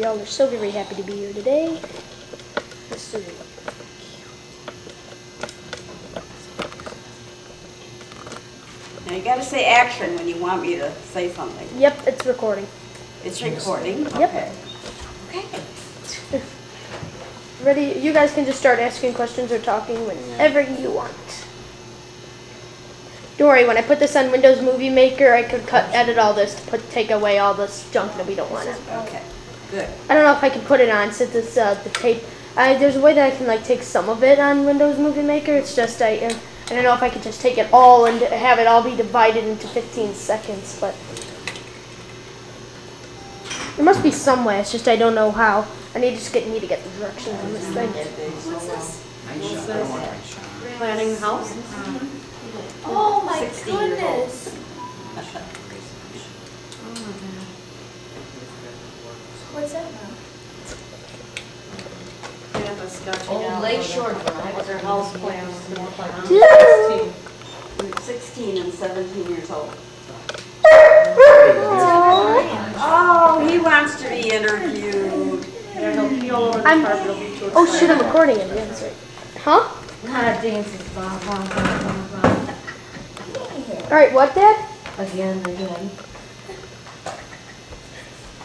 y'all are so very happy to be here today. Let's see. Now you gotta say action when you want me to say something. Yep, it's recording. It's recording? Yep. Okay. Okay. Ready? You guys can just start asking questions or talking whenever you want. Don't worry, when I put this on Windows Movie Maker, I could edit all this to take away all this junk that we don't want. Okay, good. I don't know if I can put it on since it's the tape. There's a way that I can like take some of it on Windows Movie Maker. It's just I don't know if I could just take it all and have it all be divided into 15 seconds, but there must be some way. It's just I don't know how. I need to get the directions on this thing. What's this? Planning the house? Oh my 16-year-old. goodness. What's that about? Old Lake Shore Drive. Was her house plans? 16 and 17 years old. Oh, he wants to be interviewed. Oh shit, I'm recording it. Yeah, that's right. Huh? All right, what, Dad? Again.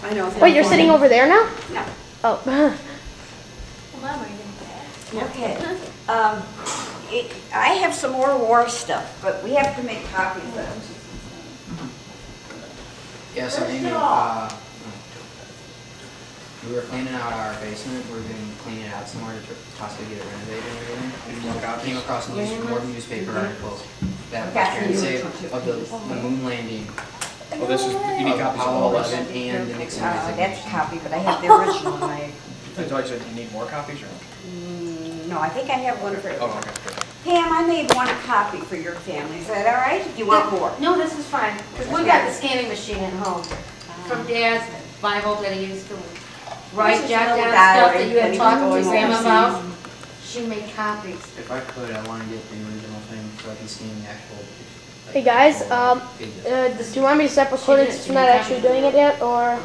I know. Wait, you're sitting over there now? No. Oh. Well, I'm reading that. Okay. I have some more war stuff, but we have to make copies of it. Yeah, so Amy, we were cleaning out our basement. We've been cleaning it out some more to possibly get it renovated and everything. I came across more newspaper articles that was say of the moon landing, Oh, this is, you need copies of Apollo all this? 11 and the Nixon That's a resignation. copy, but I have the original in my... I thought you said you need more copies, or? No, I think I have one for... Oh, okay, good. Pam, I made one copy for your family. Is that all right? You want more? No, this is fine, because we got the scanning machine at home from Dad's Bible that he used to write, This is jot a little down stuff diary that you that had he talked was to going Sam overseas. about. She made copies. If I could, I want to get the original thing so I can see the actual. like, Hey guys, actual pages. do you want me to stop recording since I'm not actually doing it yet, or?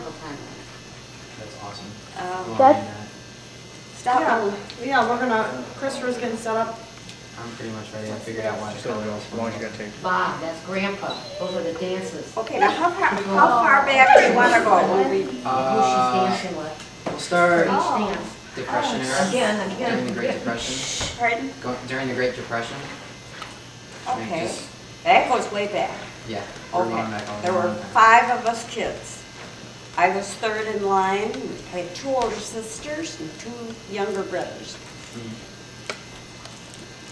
That's awesome. Um, That- Stop. Yeah, we're gonna, Christopher's getting set up. I'm pretty much ready. I figured out what Just how long you gotta take? Bob, that's Grandpa. Those are the dances. Okay, now how far back do you want to go? Who she's dancing with. We'll start Each dance. Depression era. Again. During the Great Depression. Pardon? During the Great Depression. Like, Okay. just- That goes way back. Yeah. we're going Okay. back all the There way were back. 5 of us kids. I was third in line. I had 2 older sisters and 2 younger brothers. Mhm.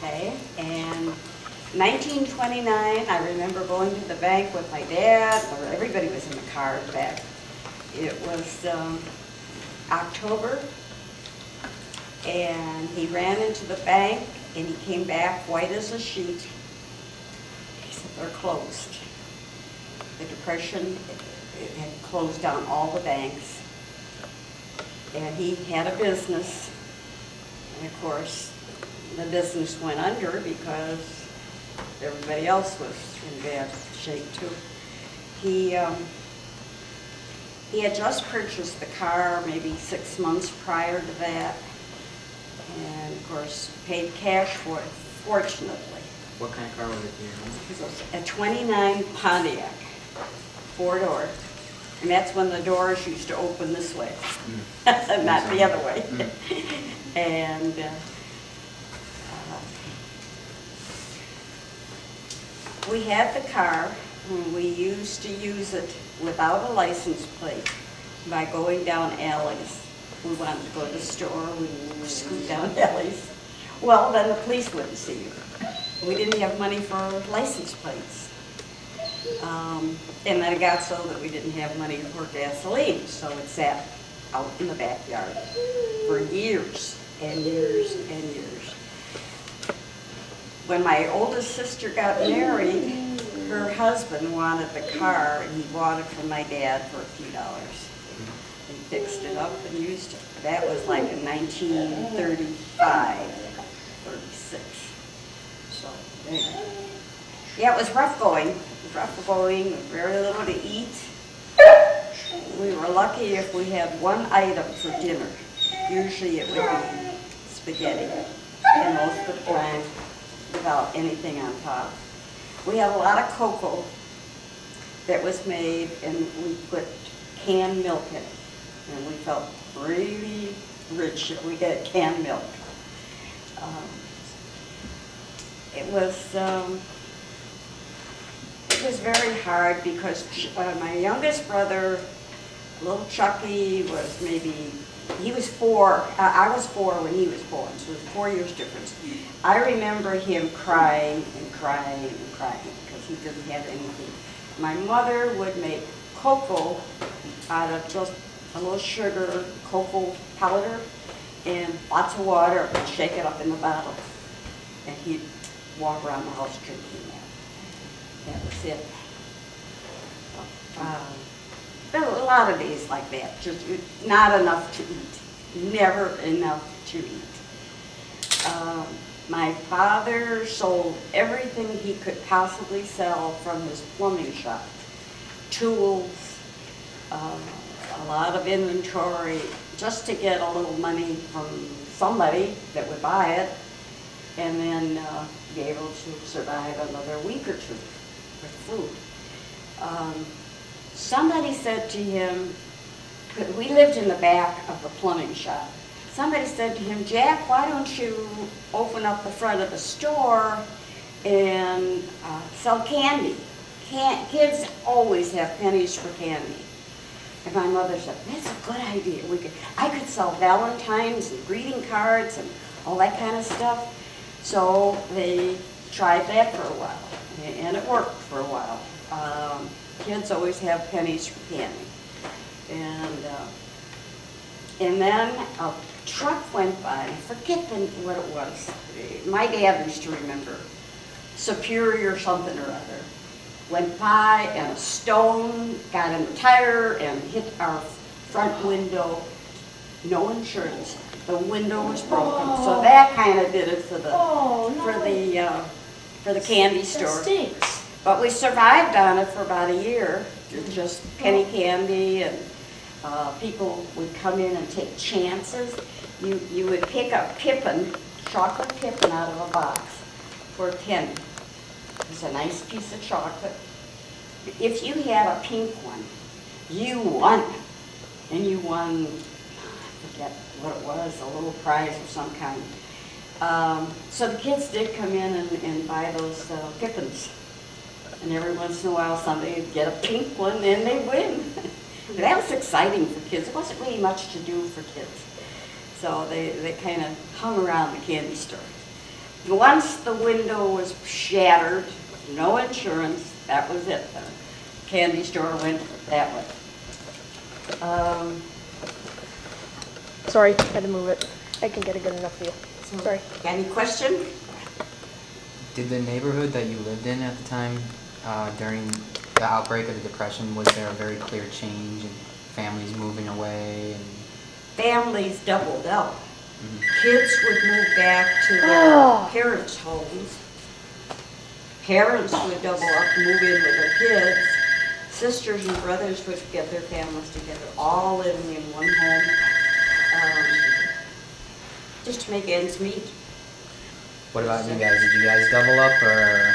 Okay, and 1929, I remember going to the bank with my dad, or everybody was in the car in fact. It was October, and he ran into the bank, and he came back white as a sheet. He said, they're closed. The Depression, it had closed down all the banks, and he had a business, and of course, the business went under because everybody else was in bad shape too. He had just purchased the car maybe 6 months prior to that, and of course paid cash for it, fortunately. What kind of car was it? Do you remember? It was a 29 Pontiac, 4-door, and that's when the doors used to open this way, not the other way. And we had the car, and we used to use it without a license plate by going down alleys. We wanted to go to the store, we would scoot down alleys. Well, then the police wouldn't see you. We didn't have money for license plates. And then it got so that we didn't have money for gasoline, so it sat out in the backyard for years and years and years. When my oldest sister got married, her husband wanted the car, and he bought it from my dad for a few dollars. And fixed it up and used it. That was like in 1935, 36. So, anyway. Yeah, it was rough going. It was rough going, with very little to eat. We were lucky if we had one item for dinner. Usually it would be spaghetti, and most of the time without anything on top. We had a lot of cocoa that was made, and we put canned milk in it. And we felt really rich if we had canned milk. It was very hard because my youngest brother, little Chucky, was he was 4. I was 4 when he was born, so it was 4 years difference. I remember him crying and crying and crying because he didn't have anything. My mother would make cocoa out of just a little sugar, cocoa powder, and lots of water, and shake it up in the bottle. And he'd walk around the house drinking that. That was it. There were a lot of days like that, just not enough to eat, never enough to eat. My father sold everything he could possibly sell from his plumbing shop. Tools, a lot of inventory, just to get a little money from somebody that would buy it, and then be able to survive another week or two with food. Somebody said to him, we lived in the back of the plumbing shop. Somebody said to him, Jack, why don't you open up the front of the store and sell candy? Kids always have pennies for candy. And my mother said, that's a good idea. I could sell Valentines and greeting cards and all that kind of stuff. So they tried that for a while, and it worked for a while. Kids always have pennies for candy. And then a truck went by, I forget what it was. My dad used to remember, Superior something or other. Went by and a stone got in the tire and hit our front window. No insurance. The window was broken. So that kind of did it for the candy store. That stinks. But we survived on it for about a year. Just penny candy, and people would come in and take chances. You would pick a Pippin, chocolate Pippin out of a box for a penny. It was a nice piece of chocolate. If you had a pink one, you won. And you won, I forget what it was, a little prize of some kind. So the kids did come in and buy those Pippins. And every once in a while somebody would get a pink one and they'd win. That was exciting for kids. It wasn't really much to do for kids. So they kind of hung around the candy store. Once the window was shattered, no insurance, that was it. The candy store went that way. Sorry, had to move it. I can get a good enough view. Sorry. Any question? Did the neighborhood that you lived in at the time, during the outbreak of the Depression, was there a very clear change in families moving away? And Families doubled up. Kids would move back to their parents' homes. Parents would double up, move in with their kids. Sisters and brothers would get their families together, all living in one home, just to make ends meet. what about you guys? Did you guys double up, or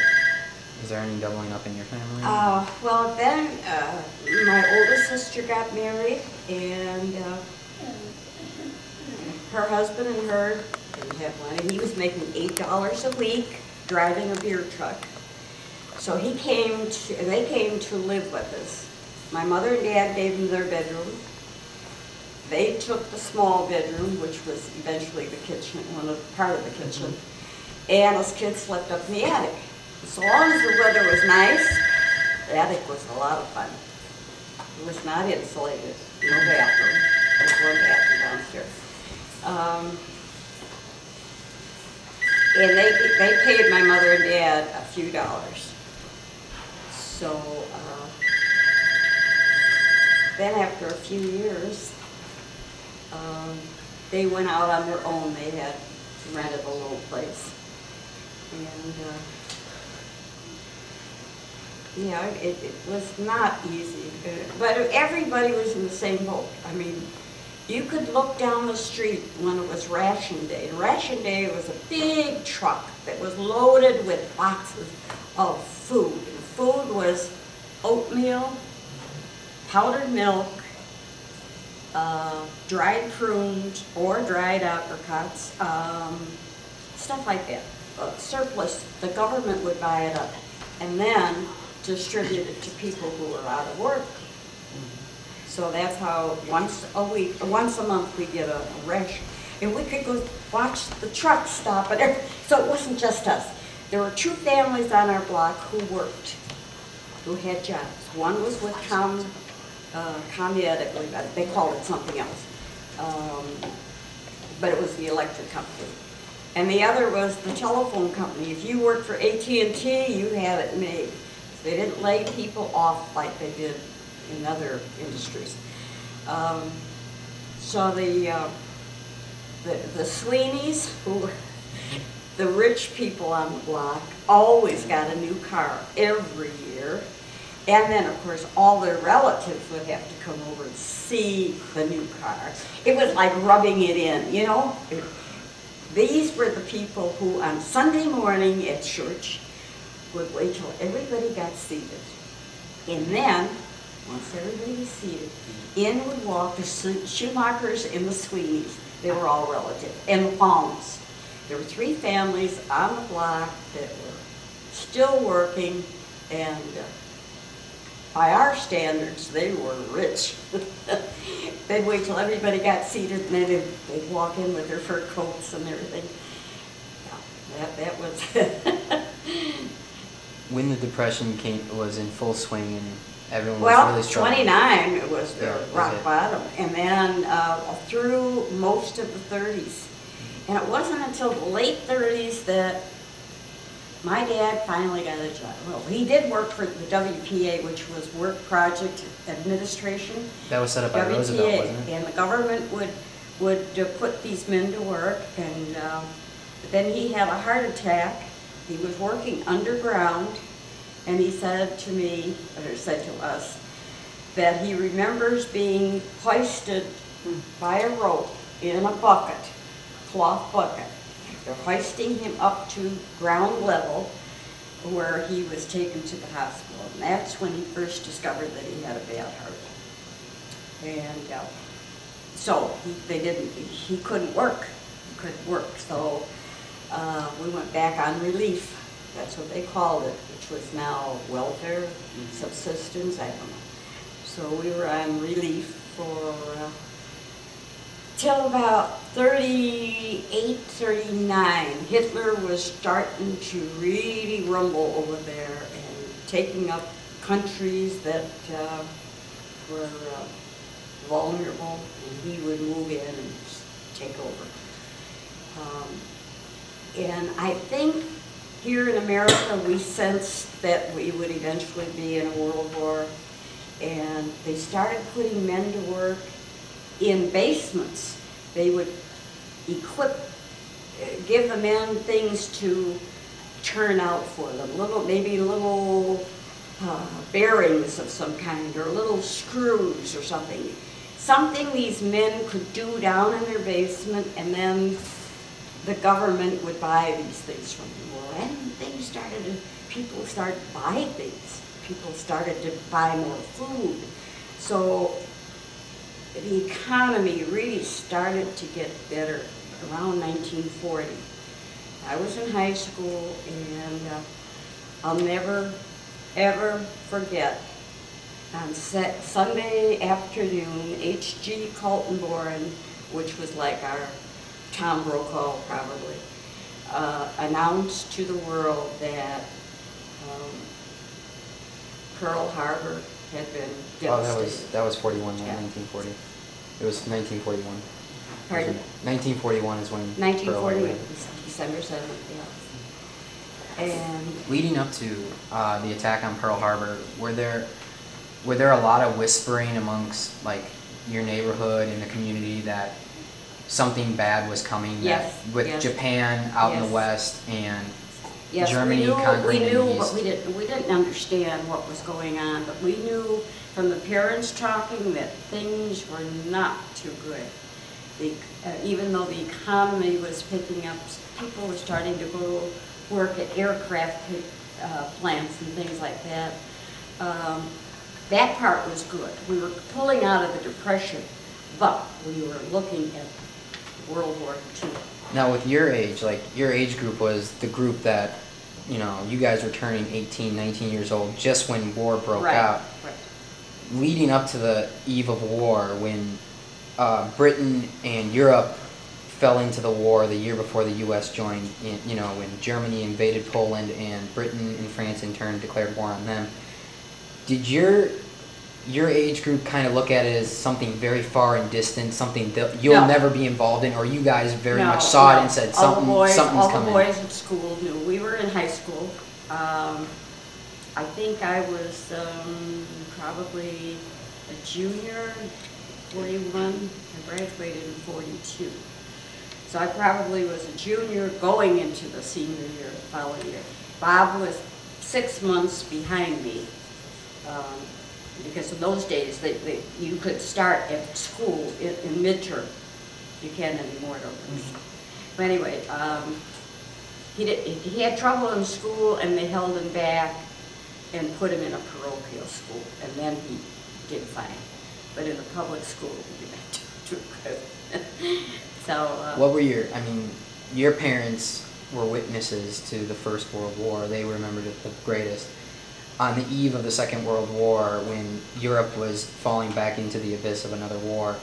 is there any doubling up in your family? Well, then my oldest sister got married, and her husband and her didn't have money. He was making $8 a week driving a beer truck. So they came to live with us. My mother and dad gave them their bedroom. They took the small bedroom, which was eventually the kitchen, part of the kitchen, and us kids slept up in the attic. So long as the weather was nice, the attic was a lot of fun. It was not insulated, no bathroom. There was one bathroom downstairs. And they paid my mother and dad a few dollars. So then after a few years, they went out on their own. They had rented a little place. And Yeah, it was not easy, but everybody was in the same boat. I mean, you could look down the street when it was ration day. And ration day was a big truck that was loaded with boxes of food. And food was oatmeal, powdered milk, dried prunes or dried apricots, stuff like that. Surplus, the government would buy it up and then distribute it to people who were out of work. So that's how once a week, or once a month, we get a ration. And we could go watch the truck stop at every, so it wasn't just us. There were 2 families on our block who worked, who had jobs. One was with ComEd, I believe, they called it something else. But it was the electric company. And the other was the telephone company. If you worked for AT&T, you had it made. They didn't lay people off like they did in other industries. So the Sweeneys, who the rich people on the block, always got a new car every year. And then, of course, all their relatives would have to come over and see the new car. It was like rubbing it in, you know? These were the people who, on Sunday morning at church, would wait till everybody got seated. And then, once everybody was seated, in would walk the Schumachers and the Sweeneys. They were all relatives. And the Palms. There were 3 families on the block that were still working, and by our standards, they were rich. They'd wait till everybody got seated, and then they'd walk in with their fur coats and everything. Yeah, that was... When the Depression was in full swing and everyone was Well, really struggling. 29 it was the Yeah, was rock it? bottom, and then through most of the 30s. And it wasn't until the late 30s that my dad finally got a job. Well, he did work for the WPA, which was Work Project Administration. That was set up by Roosevelt, wasn't it? And the government would put these men to work, and then he had a heart attack. He was working underground, and he said to me, or said to us, that he remembers being hoisted by a rope in a bucket, cloth bucket. They're hoisting him up to ground level where he was taken to the hospital. And that's when he first discovered that he had a bad heart. And so he couldn't work. He couldn't work. So we went back on relief. That's what they called it, which was now welfare, subsistence, I don't know. So we were on relief for till about 38, 39. Hitler was starting to really rumble over there and taking up countries that were vulnerable, and he would move in and take over. And I think here in America we sensed that we would eventually be in a world war, and they started putting men to work in basements. They would give the men things to turn out for them, maybe little bearings of some kind, or little screws or something. Something these men could do down in their basement, and then the government would buy these things from them. Well, and people started buying things. People started to buy more food. So the economy really started to get better around 1940. I was in high school, and I'll never, ever forget, on Sunday afternoon, H.G. Kaltenborn, which was like our Tom Brokaw probably, announced to the world that Pearl Harbor had been devastated. Oh, that was 41, not Yeah. 1940. It was 1941. Pardon? 1941 is when Pearl 1940, Harbor. December 7th, yeah. And Leading up to the attack on Pearl Harbor, were there a lot of whispering amongst like your neighborhood and the community that something bad was coming? Yes, With yes. Japan out in Yes. the west and Yes, Germany we conquering the knew, East. but we didn't understand what was going on, but we knew from the parents talking that things were not too good. Even though the economy was picking up, people were starting to go work at aircraft plants and things like that. That part was good. We were pulling out of the Depression, but we were looking at World War II. Now with your age, like your age group was the group that, you know, you guys were turning 18, 19 years old just when war broke out. Right. Leading up to the eve of war, when Britain and Europe fell into the war the year before the U.S. joined, you know, when Germany invaded Poland and Britain and France in turn declared war on them, did your age group kind of look at it as something very far and distant, something that you'll No. never be involved in, or you guys very No, much saw it no. and said All the something's boys coming? boys at school knew. We were in high school. I think I was probably a junior, 41. I graduated in 42. So I probably was a junior going into the senior year, the following year. Bob was 6 months behind me. Because in those days, you could start at school in midterm. You can't anymore, don't you? But anyway, he had trouble in school, and they held him back and put him in a parochial school, and then he did fine. But in the public school, he didn't do too good. So. What were your parents were witnesses to the First World War. They remembered it the greatest. On the eve of the Second World War, when Europe was falling back into the abyss of another war,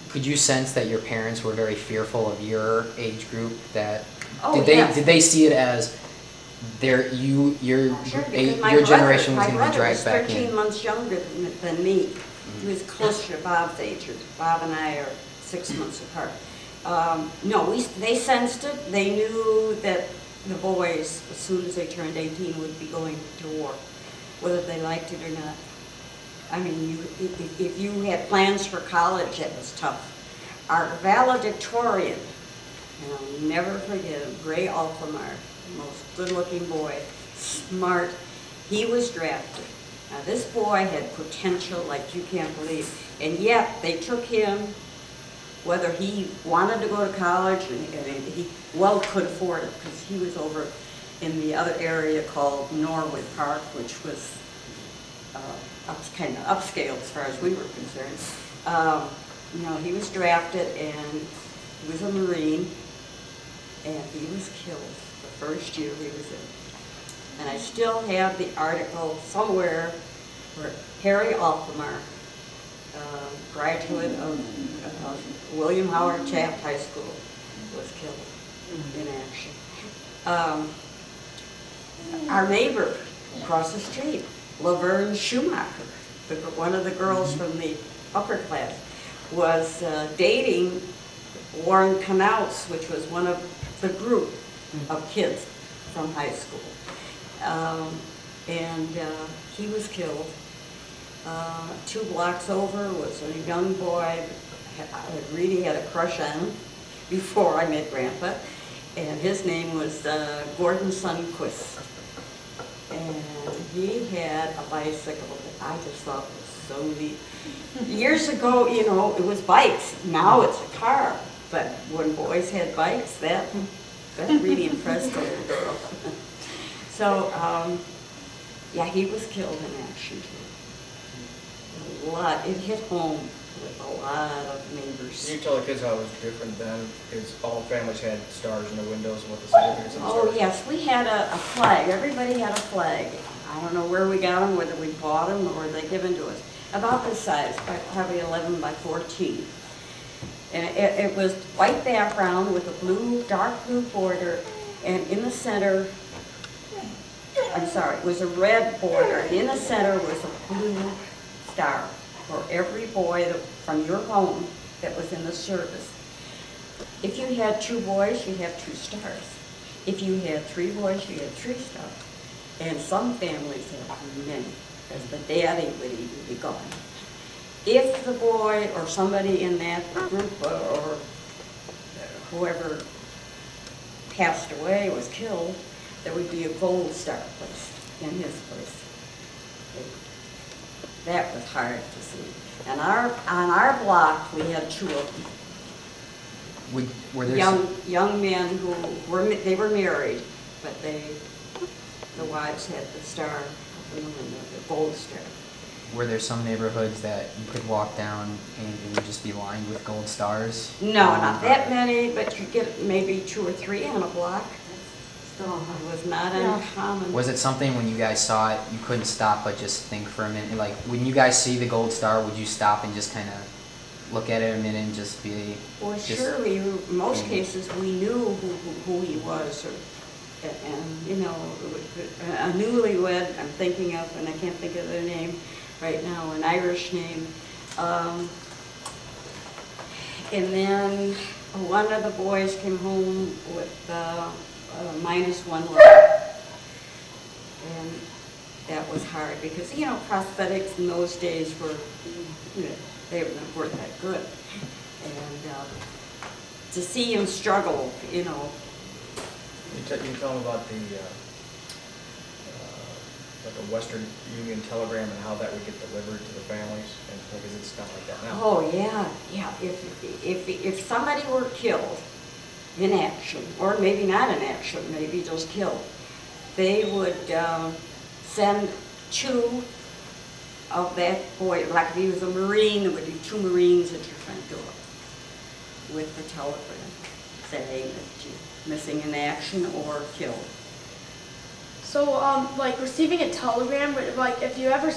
could you sense that your parents were very fearful of your age group? That Yes. did they see it as your generation was going to be dragged back in? My brother was 13 months younger than me. He was closer to Bob's age. Bob and I are 6 months apart. No, they sensed it. They knew that the boys, as soon as they turned 18, would be going to war, whether they liked it or not. I mean, if you had plans for college, it was tough. Our valedictorian, and I'll never forget him, Ray Alfamar, the most good-looking boy, smart, he was drafted. Now, this boy had potential like you can't believe, and yet they took him, whether he wanted to go to college, and he well could afford it, because he was over in the other area called Norwood Park, which was kind of upscale as far as we were concerned. You know, he was drafted, and he was a Marine, and he was killed the first year he was in. And I still have the article somewhere where Harry Alfamar, graduate of William Howard Taft High School, was killed in action. Our neighbor across the street, Laverne Schumacher, one of the girls from the upper class, was dating Warren Knauss, which was one of the group of kids from high school. And he was killed. 2 blocks over was a young boy. I really had a crush on him before I met Grandpa, and his name was Gordon Sundquist. And he had a bicycle that I just thought was so neat. Years ago, you know, it was bikes. Now it's a car. But when boys had bikes, that really impressed the little girl. So, yeah, he was killed in action too. It hit home with a lot of neighbors. Can you tell the kids how it was different then? Because all families had stars in their windows and what the significance of the stars? Oh, yes, we had a flag. Everybody had a flag. I don't know where we got them, whether we bought them or were they given to us. About this size, probably 11 by 14. And it was white background with a blue, dark blue border, and in the center, it was a red border, and in the center was a blue star for every boy from your home that was in the service. If you had 2 boys, you had 2 stars. If you had 3 boys, you had 3 stars. And some families had many, because the daddy would even be gone. If the boy or somebody in that group or whoever passed away, was killed, there would be a gold star placed in his place. That was hard to see. And on our block, we had two of them. Were there some, Young men who they were married, but the wives had the star, the gold star. were there some neighborhoods that you could walk down and it would just be lined with gold stars? No, not that many, but you get maybe 2 or 3 on a block. Still, It was not Yeah. uncommon. Was it something when you guys saw it, you couldn't stop but just think for a minute? Like, when you guys see the gold star, would you stop and just kind of look at it a minute and just be... Well, just- sure, in most cases, we knew who he was, and, you know, a newlywed, I'm thinking of, and I can't think of their name right now, an Irish name. And then one of the boys came home with -1 leg. And that was hard, because, you know, prosthetics in those days were, you know, they weren't that good. And to see him struggle, you know. You tell them about the like a Western Union telegram and how that would get delivered to the families, and because it's not like that now. Oh, yeah, yeah. If somebody were killed in action, or maybe not in action, maybe just killed, they would send 2 of that boy, like if he was a Marine, it would be 2 Marines at your front door with the telegram saying that you're missing in action or killed. So, like receiving a telegram, like if you ever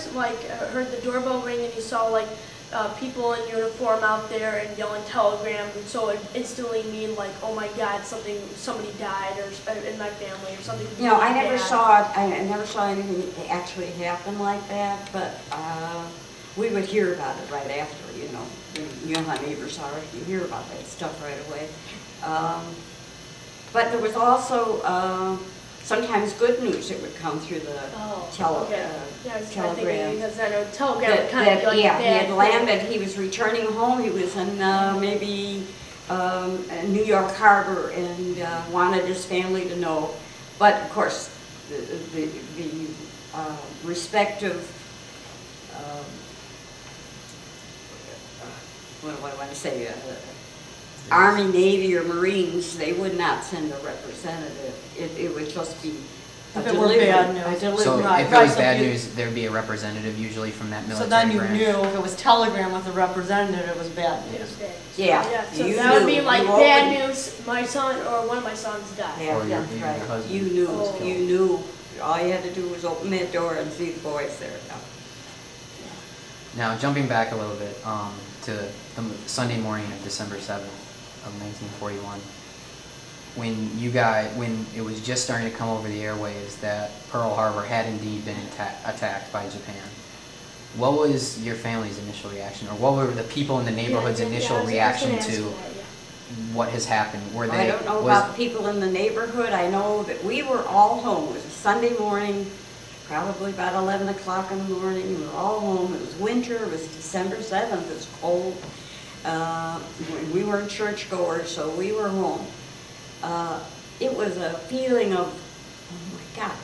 heard the doorbell ring and you saw like people in uniform out there and yelling telegram, so it instantly mean like, oh my God, somebody died or in my family or something. You know, I really never bad. saw anything actually happen like that, but we would hear about it right after. You know how neighbors are. You hear about that stuff right away. But there was also sometimes good news that would come through the Okay. Yeah, I was thinking telegram. because I know telegram would kind of be like Yeah, a he bad had thing. landed, he was returning home, he was in maybe New York Harbor, and wanted his family to know. But of course, the respective, what do I want to say, Army, Navy, or Marines, they would not send a representative. It would just be a If it were delivery. bad news. A delivery. So Right, if it was so bad you- news, there'd be a representative usually from that So military then you branch. knew if it was telegram with a representative, it was bad It news. was bad. Yeah, So you that would be knew. like You bad opened- news. My son or one of my sons died. Yeah, Or your- that's your right. husband. You knew, Oh. you knew. All you had to do was open that door and see the boys there. Now, jumping back a little bit to the Sunday morning of December 7th of 1941, when it was just starting to come over the airwaves that Pearl Harbor had indeed been attacked by Japan, what was your family's initial reaction, or what were the people in the neighborhood's initial reaction to what has happened? Were they? I don't know about the people in the neighborhood. I know that we were all home. It was a Sunday morning, probably about 11 o'clock in the morning. We were all home. It was winter. It was December 7th. It was cold. We weren't churchgoers, so we were home. It was a feeling of, oh my God,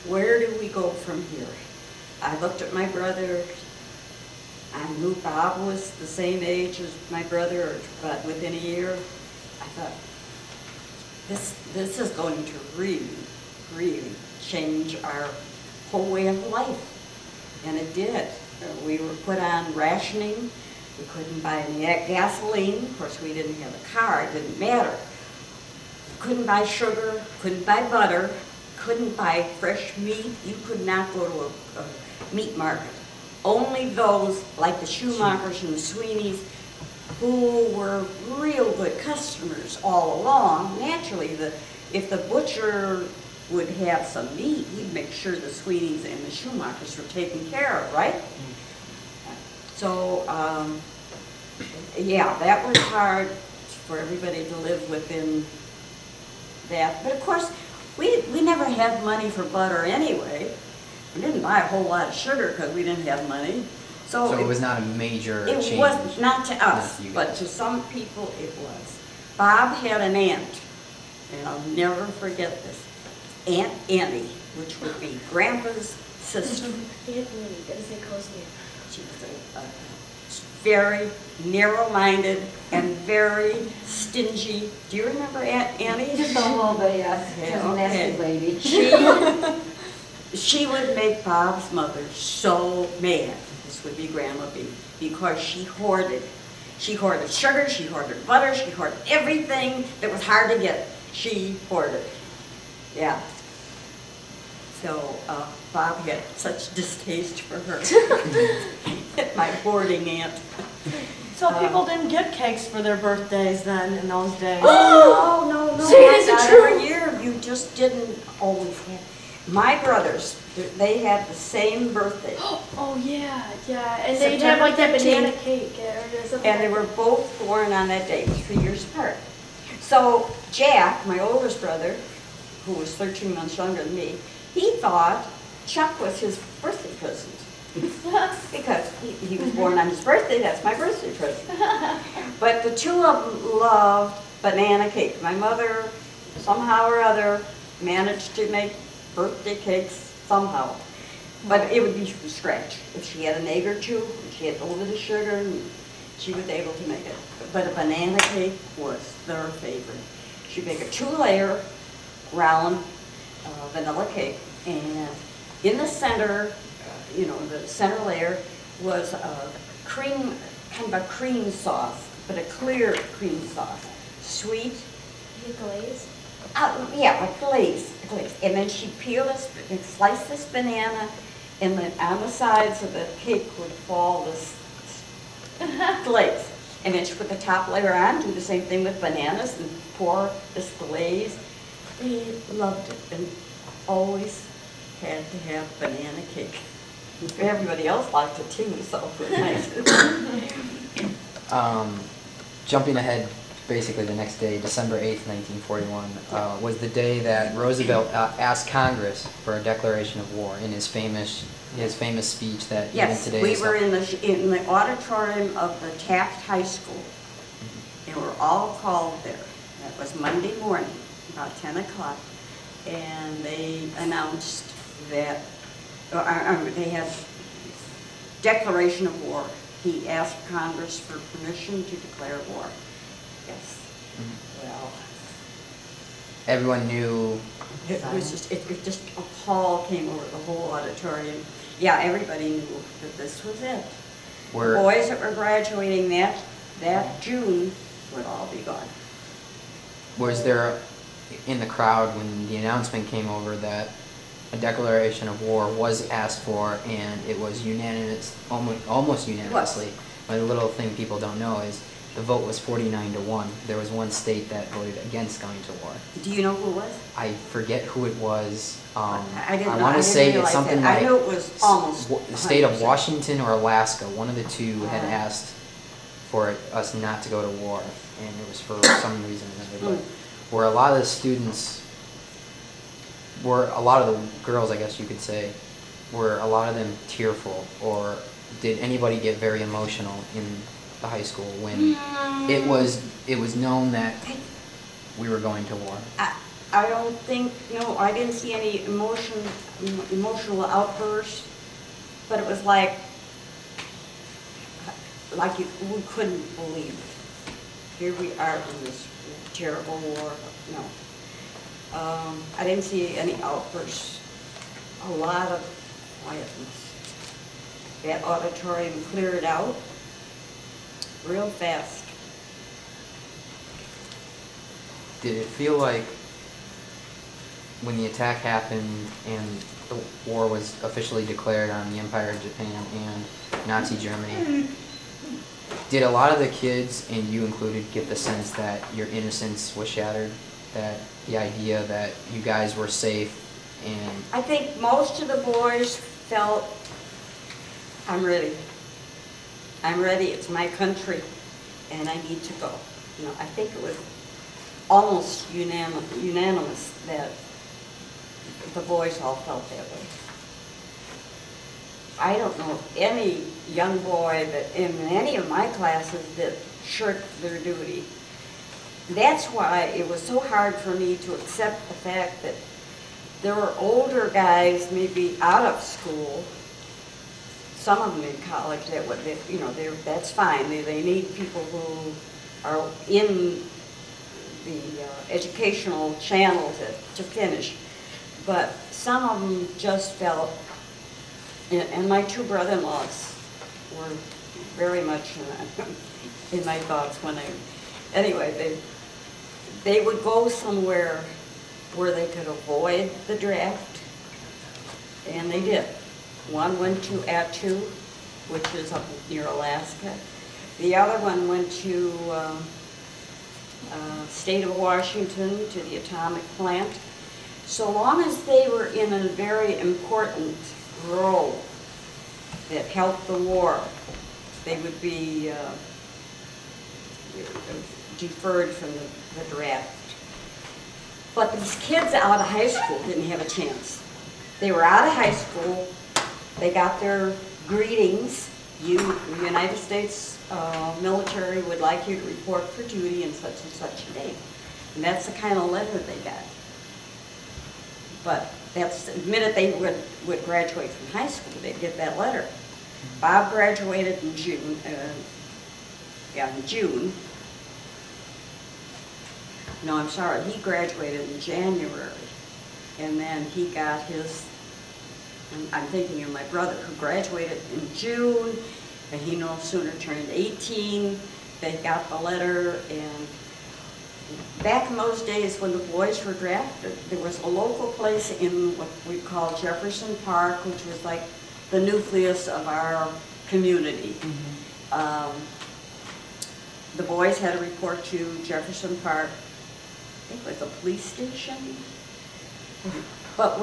where do we go from here? I looked at my brother. I knew Bob was the same age as my brother, but within a year, I thought, this is going to really, really change our whole way of life. And it did. We were put on rationing. We couldn't buy any gasoline. Of course, we didn't have a car. It didn't matter. Couldn't buy sugar, couldn't buy butter, couldn't buy fresh meat. You could not go to a meat market. Only those, like the Schumachers and the Sweeneys, who were real good customers all along. Naturally, if the butcher would have some meat, he'd make sure the Sweeneys and the Schumachers were taken care of, right? So, yeah, that was hard for everybody to live within that. But of course, we never had money for butter anyway. We didn't buy a whole lot of sugar because we didn't have money. So it was not a major it change. was not to us, to you but guys. to some people it was. Bob had an aunt and I'll never forget this. Aunt Annie, which would be Grandpa's sister. Aunt Annie, that is a close name. She was a very narrow-minded and very stingy. Do you remember Aunt Annie? Just a little bit, yes. Yeah, She's a nasty okay. lady. She would make Bob's mother so mad, this would be Grandma B, because she hoarded. She hoarded sugar, she hoarded butter, she hoarded everything that was hard to get. She hoarded. Yeah. So Bob had such distaste for her. My hoarding aunt. So people didn't get cakes for their birthdays then in those days? Oh, no, See, is it not true? every year. You just didn't always have. My brothers, they had the same birthday. Oh yeah, yeah, and they'd have September like that 15th. banana cake or something. And they were both born on that day, 3 years apart. So Jack, my oldest brother, who was 13 months younger than me, he thought Chuck was his birthday present. Because he was born on his birthday, that's my birthday present. But the two of them loved banana cake. My mother, somehow or other, managed to make birthday cakes somehow. But it would be from scratch. If she had an egg or two, she had a little bit of sugar, and she was able to make it. But a banana cake was their favorite. She'd make a 2-layer round vanilla cake, and in the center, the center layer was a cream, kind of a cream sauce, but a clear cream sauce. Sweet. You glaze? Yeah, like glaze. And then she'd peel this, and slice this banana, and then on the sides of the cake would fall this glaze. And then she put the top layer on, do the same thing with bananas, and pour this glaze. They loved it, and always had to have banana cake. Everybody else liked it too, so it was nice. Jumping ahead, basically the next day, December 8th, 1941, was the day that Roosevelt asked Congress for a declaration of war in his famous speech that even Yes, today we is were in the auditorium of the Taft High School. They were all called there. That was Monday morning, about 10 o'clock. And they announced that, they had declaration of war. He asked Congress for permission to declare war. Yes. Well, everyone knew. it was just, it just a pall came over the whole auditorium. Yeah, everybody knew that this was it. The Were boys that were graduating that June would all be gone. was there in the crowd when the announcement came over that a declaration of war was asked for and it was unanimous, almost unanimously. But a little thing people don't know is the vote was 49-1. There was one state that voted against going to war. Do you know who it was? I forget who it was. I didn't know. want to say it's realize something that. like I knew it was almost the state of 100%. Washington or Alaska. One of the two had Uh-huh. asked for us not to go to war, and it was for some reason or another. But where a lot of the students were, a lot of the girls, I guess you could say, were a lot of them tearful, or did anybody get very emotional in the high school when it was known that we were going to war? I don't think, no, I didn't see any emotional outbursts, but it was like we couldn't believe it. Here we are in this terrible war. No. I didn't see any outbursts. A lot of quietness. That auditorium cleared out real fast. Did it feel like when the attack happened and the war was officially declared on the Empire of Japan and Nazi Germany, did a lot of the kids, and you included, get the sense that your innocence was shattered? That the idea that you guys were safe and... I think most of the boys felt, I'm ready. I'm ready, it's my country, and I need to go. You know, I think it was almost unanimous that the boys all felt that way. I don't know of any young boy that in any of my classes that shirked their duty. that's why it was so hard for me to accept the fact that there were older guys maybe out of school, some of them in college, that's fine. They need people who are in the educational channel to finish. But some of them just felt, and my two brother-in-laws were very much in my thoughts anyway, they would go somewhere where they could avoid the draft, and they did. One went to Attu, which is up near Alaska. The other one went to state of Washington, to the atomic plant. So long as they were in a very important role that helped the war, they would be deferred from the draft. But these kids out of high school didn't have a chance. They were out of high school, they got their greetings. The United States military would like you to report for duty in such and such a day. And that's the kind of letter they got. But that's the minute they would graduate from high school, they'd get that letter. Bob graduated in June. No, I'm sorry, he graduated in January. And then he got his, I'm thinking of my brother who graduated in June, and he no sooner turned 18, they got the letter. And back in those days when the boys were drafted, there was a local place in what we call Jefferson Park, which was like the nucleus of our community. The boys had to report to Jefferson Park. I think it was a police station. But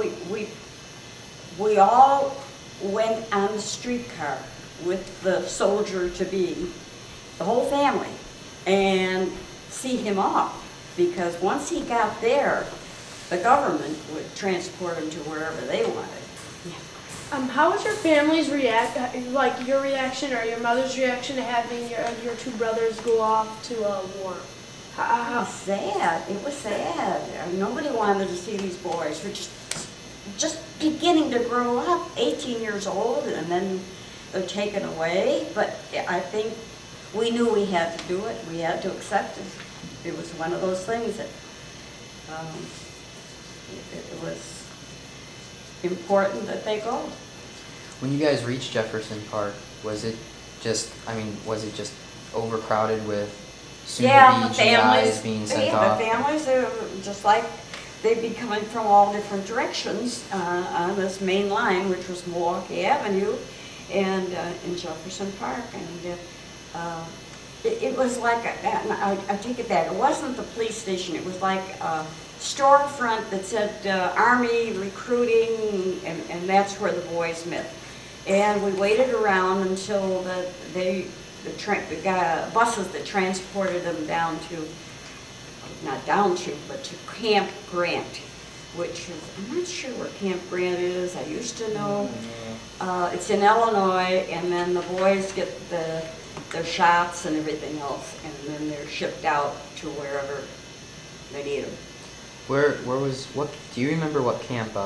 we all went on the streetcar with the soldier-to-be, the whole family, and see him off. Because once he got there, the government would transport him to wherever they wanted. How was your family's like your reaction or your mother's reaction to having your two brothers go off to war? It was sad. It was sad. Nobody wanted to see these boys. We're just beginning to grow up, 18 years old, and then they're taken away. But I think we knew we had to do it. We had to accept it. It was one of those things that it was important that they go. When you guys reached Jefferson Park, was it just overcrowded with soon-to-be GIs being sent off? The families, they were just like, they'd be coming from all different directions on this main line, which was Milwaukee Avenue, and in Jefferson Park. And it was like, I take it back, it wasn't the police station, it was like a storefront that said Army recruiting, and that's where the boys met. And we waited around until the buses that transported them down to, not down to, but to Camp Grant, which is, I'm not sure where Camp Grant is. I used to know. It's in Illinois, and then the boys get their shots and everything else, and then they're shipped out to wherever they need them. Do you remember what camp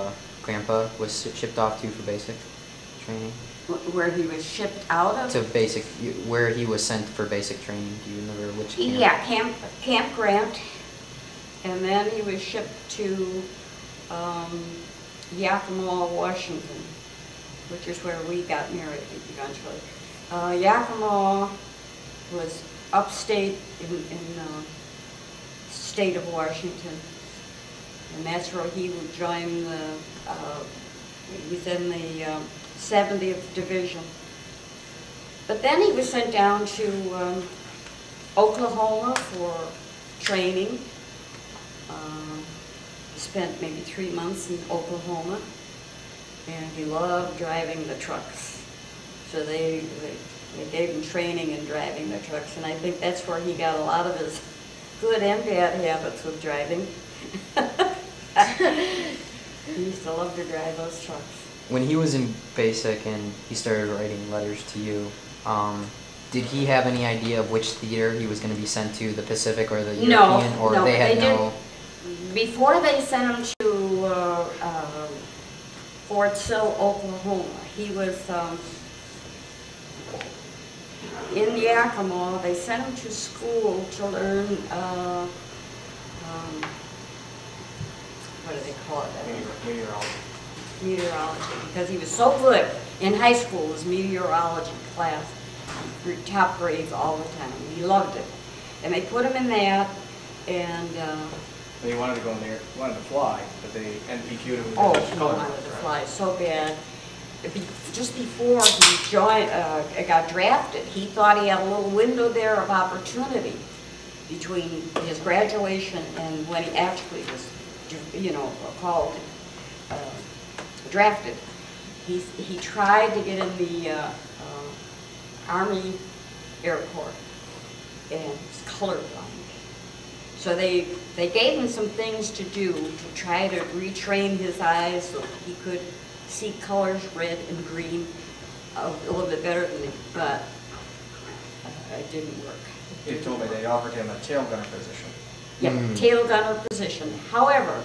Grandpa was shipped off to for basic training? Where he was shipped out of? To basic, where he was sent for basic training. Do you remember which camp? Yeah, Camp Grant. And then he was shipped to Yakima, Washington, which is where we got married eventually. Yakima was upstate in the state of Washington. And that's where he would join within the 70th Division. But then he was sent down to Oklahoma for training. He spent maybe 3 months in Oklahoma, and he loved driving the trucks. So they gave him training in driving the trucks, and I think that's where he got a lot of his good and bad habits with driving. He used to love to drive those trucks. When he was in basic and he started writing letters to you, did he have any idea of which theater he was gonna be sent to, the Pacific or the No, European? Or no, they had they no? Before they sent him to Fort Sill, Oklahoma, he was in Yakima. They sent him to school to learn, what do they call it? Meteorology. Meteorology, because he was so good in high school, his meteorology class, top grades all the time. He loved it. And they put him in that, and He wanted to go in there, wanted to fly, but they NPQ'd him. oh, with he color. wanted to fly so bad. Just before he got drafted, he thought he had a little window there of opportunity between his graduation and when he actually was, called, drafted. He tried to get in the Army Air Corps, and he was colorblind. So they gave him some things to do to try to retrain his eyes so he could see colors, red and green, a little bit better than me, but it didn't work. They told me they offered him a tail gunner position. Yeah, tail gunner position. However,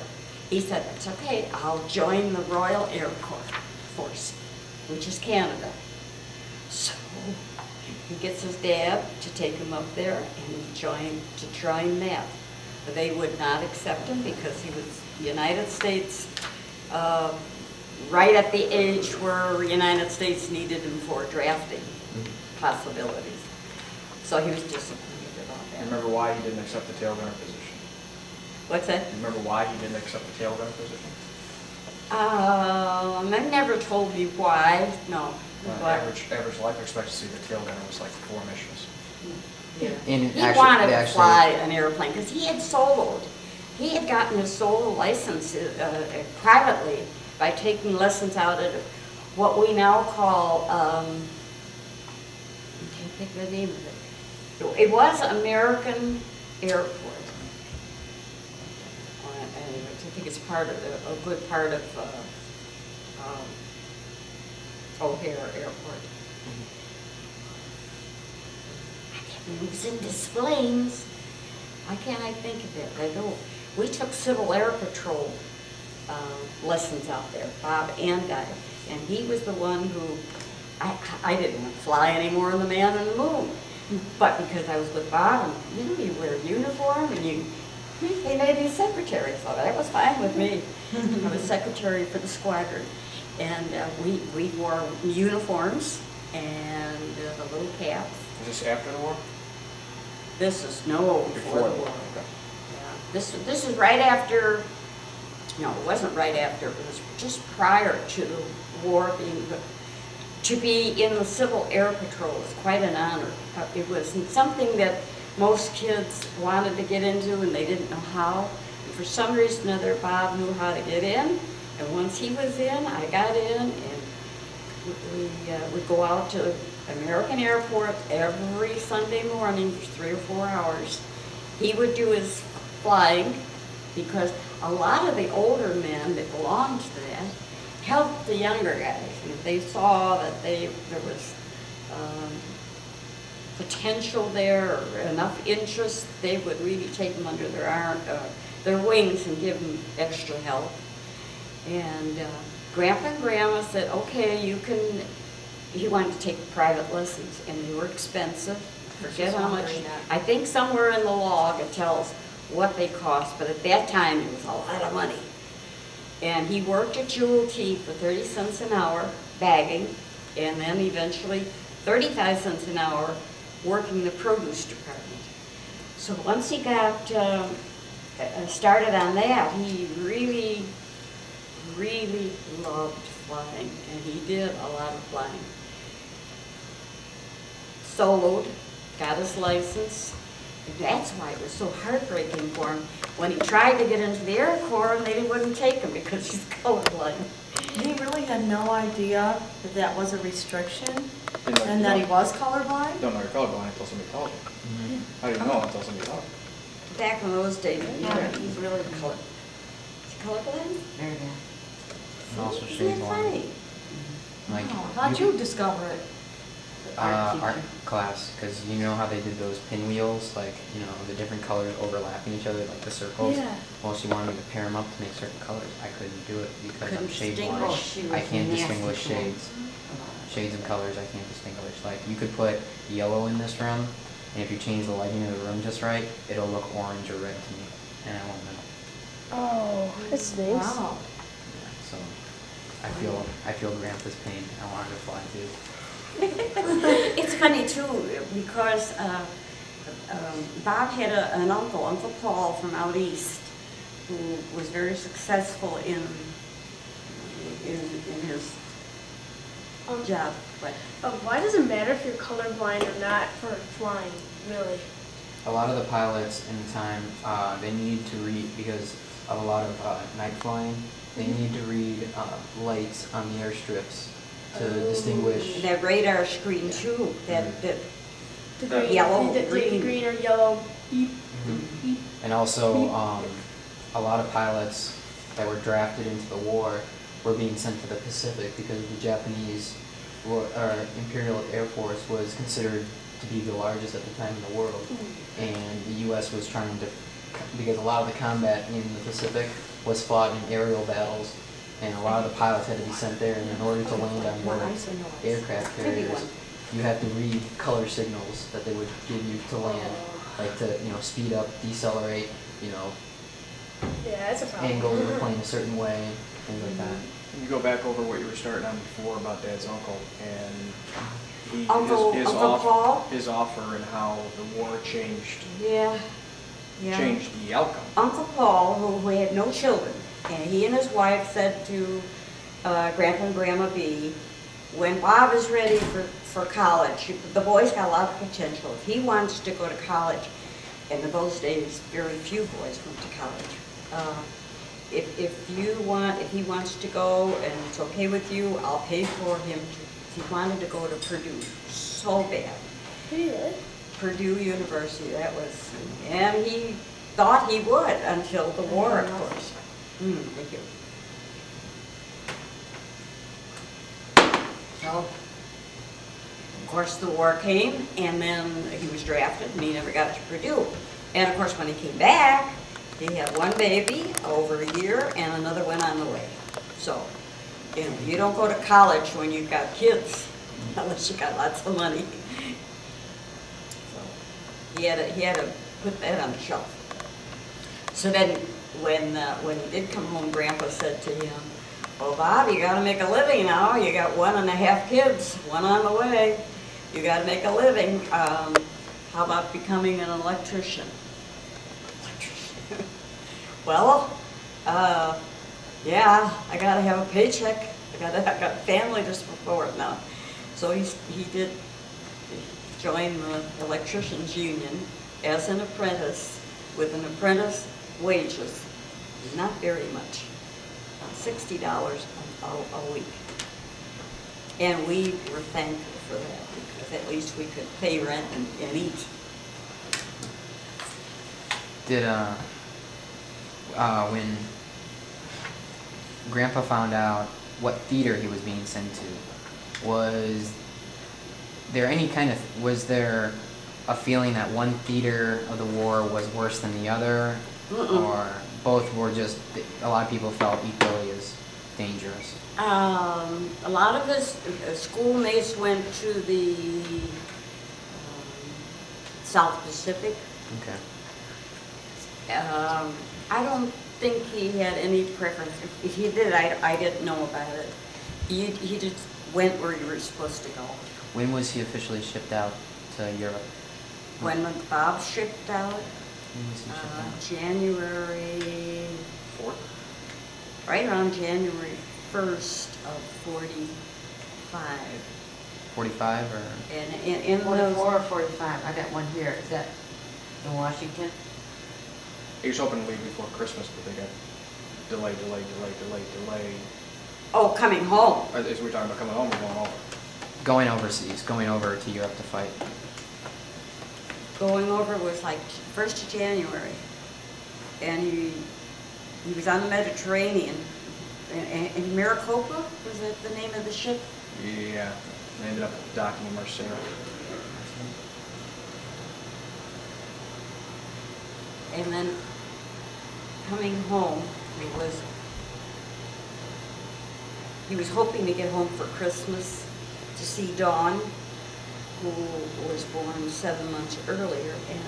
he said, "That's okay, I'll join the Royal Air Force, which is Canada." So he gets his dad to take him up there, and he join that. But they would not accept him because he was United States, right at the age where the United States needed him for drafting possibilities. So he was disappointed about that. Remember why he didn't accept the tail gunner position? What's that? Remember why he didn't accept the tail gunner position? They never told me why, no. But Average life expectancy of the tail gunner was like 4 missions. And he actually, wanted they to actually- fly an airplane because he had soloed. He had gotten his solo license privately by taking lessons out at what we now call, I can't think of the name of it. It was American Airport. Anyway, I think it's part of a good part of O'Hare Airport. It was in Des Plaines. Why can't I think of it? I don't. We took Civil Air Patrol lessons out there, Bob and I, and he was the one who, I didn't want to fly anymore on the Man on the Moon, but because I was with Bob, and you wear a uniform, and he made me secretary, so that was fine with me. I was secretary for the squadron, and we wore uniforms and the little caps. Was this after the war? This is before the war. Okay. Yeah. This is right after. No, it wasn't right after. It was just prior to the war being. To be in the Civil Air Patrol was quite an honor. It was something that most kids wanted to get into and they didn't know how. And for some reason or other, Bob knew how to get in. And once he was in, I got in, and we would go out to American Airport every Sunday morning for 3 or 4 hours. He would do his flying because a lot of the older men that belonged to that helped the younger guys. And if they saw that there was potential there or enough interest, they would really take them under their wings and give them extra help. And Grandpa and Grandma said, okay, you can. He wanted to take private lessons, and they were expensive. Forget how much. I think somewhere in the log it tells what they cost, but at that time it was a lot of money. And he worked at Jewel Tea for 30 cents an hour, bagging, and then eventually 35 cents an hour working the produce department. So once he got started on that, he really, really loved flying, and he did a lot of flying. Soloed, got his license, and that's why it was so heartbreaking for him when he tried to get into the Air Corps and they wouldn't take him because he's colorblind. He really had no idea that that was a restriction and that he was colorblind? Don't know you're colorblind until somebody tells you. How do you know until somebody tells you? Back in those days, Yeah, he's really is he colorblind? Very bad. And also Isn't shades that on. funny? Like, Oh, how'd you discover it? Art class, because you know how they did those pinwheels, like, you know, the different colors overlapping each other, like the circles? Yeah. Well, she wanted me to pair them up to make certain colors. I couldn't do it because I'm Couldn't shade distinguish. blind. She was I can't nasty distinguish to 'em. shades. Shades and colors I can't distinguish. Like, you could put yellow in this room, and if you change the lighting of the room just right, it'll look orange or red to me, and I won't know. Oh, that stinks. Wow. Yeah, so I feel Grandpa's pain. I want her to fly too. It's funny too, because Bob had an uncle, Uncle Paul from out east, who was very successful in his job. But Why does it matter if you're colorblind or not for flying, really? A lot of the pilots in the time, they need to read, because of a lot of night flying, they need to read lights on the airstrips to distinguish. that radar screen too, that The green, Yellow, the green. green or yellow. Beep, Mhm. beep. And also, a lot of pilots that were drafted into the war were being sent to the Pacific because the Japanese Imperial Air Force was considered to be the largest at the time in the world. And the U.S. was trying to, because a lot of the combat in the Pacific was fought in aerial battles, and a lot of the pilots had to be sent there, and in order to land on board aircraft carriers, you had to read color signals that they would give you to land, like to, you know, speed up, decelerate, you know, Yeah, that's a problem. angle your plane a certain way, things like that. You go back over what you were starting on before about Dad's uncle, and his Uncle Paul? his offer and how the war changed yeah. the outcome. Uncle Paul, who had no children, and he and his wife said to Grandpa and Grandma B, when Bob is ready for college, the boy's got a lot of potential. If he wants to go to college, and in those days, very few boys went to college. If he wants to go and it's okay with you, I'll pay for him. He wanted to go to Purdue so bad. Really? Purdue University, that was, and he thought he would until the war, of course. Thank you. So, of course, the war came, and then he was drafted, and he never got to Purdue. And of course, when he came back, he had one baby over a year, and another one on the way. So, you know, you don't go to college when you've got kids, unless you got lots of money. So, he had to put that on the shelf. So then, when he did come home, Grandpa said to him, "Well, Bob, you got to make a living now. You got 1.5 kids, one on the way. You got to make a living. How about becoming an electrician?" Well, yeah, I got to have a paycheck. I got family to support now. So he did join the electricians union as an apprentice with an apprentice wages, not very much, $60 a week. And we were thankful for that because at least we could pay rent and eat. Did, when Grandpa found out what theater he was being sent to, was there a feeling that one theater of the war was worse than the other? Or both were just, a lot of people felt equally as dangerous? A lot of his schoolmates went to the South Pacific. Okay. I don't think he had any preference. If he did, I didn't know about it. He just went where you were supposed to go. When was he officially shipped out to Europe? When Bob shipped out, When was he shipped out? January, 4th? right around January 1st of 45. 45 or? And in 44 or those, 45, I got one here, is that in Washington? He was hoping to leave before Christmas, but they got delay. oh, coming home. As we were talking about coming home or going over? Going overseas, going over to Europe to fight. Going over was like 1st of January. And he was on the Mediterranean. And Maricopa, was that the name of the ship? Yeah. and I ended up docking in Marcera. And then coming home, he was hoping to get home for Christmas to see Dawn, who was born 7 months earlier, and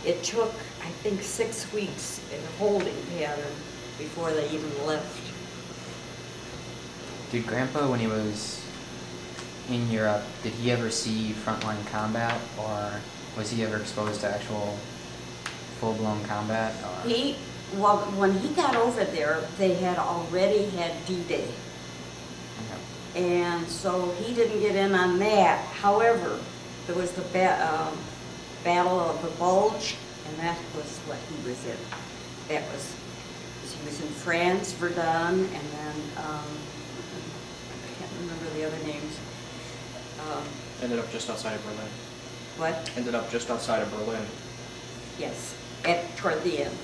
it took, I think, 6 weeks in a holding pattern before they even left. Did Grandpa, when he was in Europe, did he ever see frontline combat, or was he ever exposed to actual full-blown combat? Or? Well, when he got over there, they had already had D-Day. Okay. And so he didn't get in on that. However, there was the Battle of the Bulge, and that was what he was in. He was in France, Verdun, and then, I can't remember the other names. Ended up just outside of Berlin. What? Ended up just outside of Berlin. Yes, toward the end.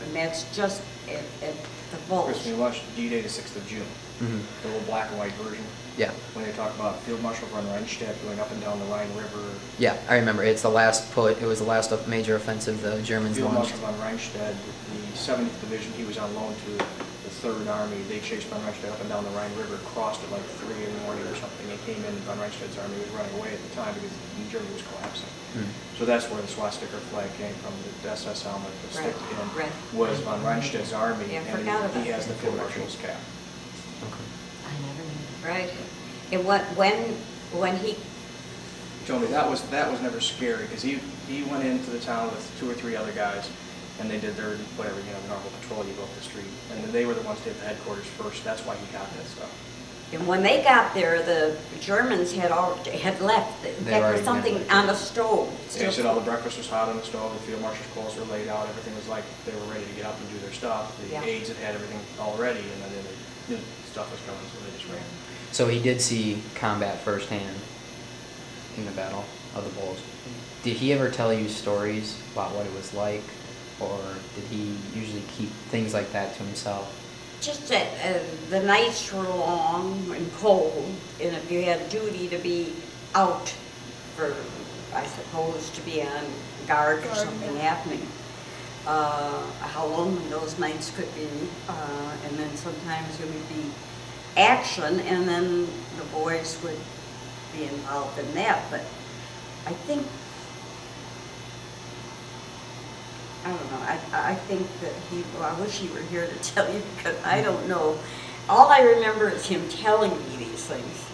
And that's just at the Bulge. Chris, we watched D-Day the 6th of June, the little black and white version. Yeah. When they talk about Field Marshal von Rundstedt going up and down the Rhine River. Yeah, I remember. It was the last major offensive the Germans Field launched. Marshal von Rundstedt, the 7th Division, he was on loan to the 3rd Army. They chased von Rundstedt up and down the Rhine River, crossed at like 3 in the morning or something, and came in. Von Rundstedt's army was running away at the time because Germany was collapsing. So that's where the swastika flag came from, the SS helmet, the stick pin, was von Rundstedt's army, Yeah, I and forgot about he has that. the Field Marshal's cap. I never knew. Right. And when he He told me that was never scary, because he went into the town with 2 or 3 other guys, and they did their, whatever, normal patrol, you go up the street. And then they were the ones to hit the headquarters first. That's why he got that stuff. And when they got there, the Germans had left. There was something on the stove. They said all the breakfast was hot on the stove, the field marshal's clothes were laid out, everything was like they were ready to get up and do their stuff. The aides had everything all ready, and then they knew stuff was coming, so they just ran. So he did see combat firsthand in the Battle of the Bulge. Did he ever tell you stories about what it was like, or did he usually keep things like that to himself? Just that the nights were long and cold, and if you had duty to be out for, I suppose, to be on guard for something happening, how lonely those nights could be, and then sometimes it would be action, and then the boys would be involved in that. But I think, I don't know, I think that well, I wish he were here to tell you, because I don't know. All I remember is him telling me these things.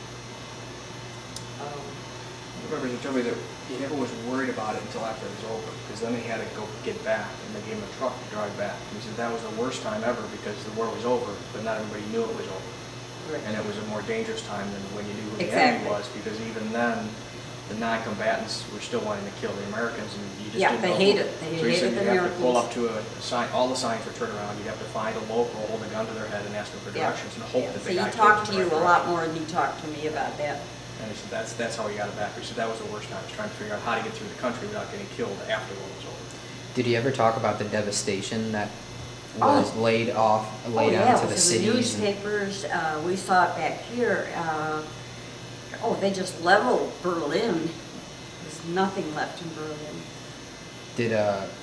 I remember he told me that he never was worried about it until after it was over, because then he had to go get back, and they gave him a truck to drive back. And he said that was the worst time ever, because the war was over, but not everybody knew it was over. Right. And it was a more dangerous time than when you knew who the Exactly. enemy was, because even then, the non-combatants were still wanting to kill the Americans, and you just didn't know. They hated the So he said Americans. you'd have to pull up to a sign, all the signs were turned around, you'd have to find a local, hold a gun to their head and ask them for directions, and hope that So the he guy talked to killed you them a lot more than he talked to me about that. And he said that's how he got it back. He said that was the worst time, was trying to figure out how to get through the country without getting killed after the war was over. Did he ever talk about the devastation that was laid onto the it was in the cities? newspapers, we saw it back here. They just leveled Berlin. There's nothing left in Berlin. Did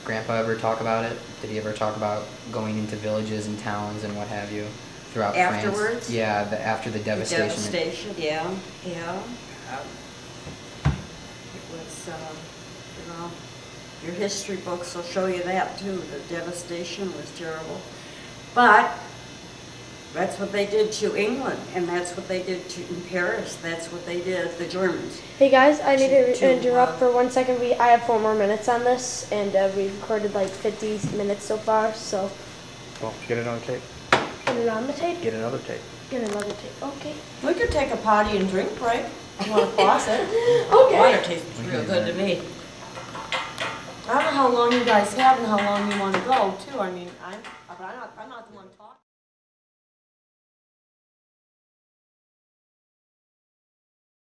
Grandpa ever talk about it? Did he ever talk about going into villages and towns and what have you throughout France? Afterwards? Yeah, after the devastation. The devastation, yeah. It was, your history books will show you that too. The devastation was terrible. But that's what they did to England, and that's what they did in Paris. That's what they did, the Germans. Hey guys, I need to To, interrupt for 1 second. I have 4 more minutes on this, and we've recorded like 50 minutes so far, so Well, get it on tape. get it on the tape. Get another tape. Get another tape. Okay. We could take a potty and drink break. You want to pause it? Water tastes real good to me. I don't know how long you guys have and how long you want to go, too. I mean, I'm not the one talking.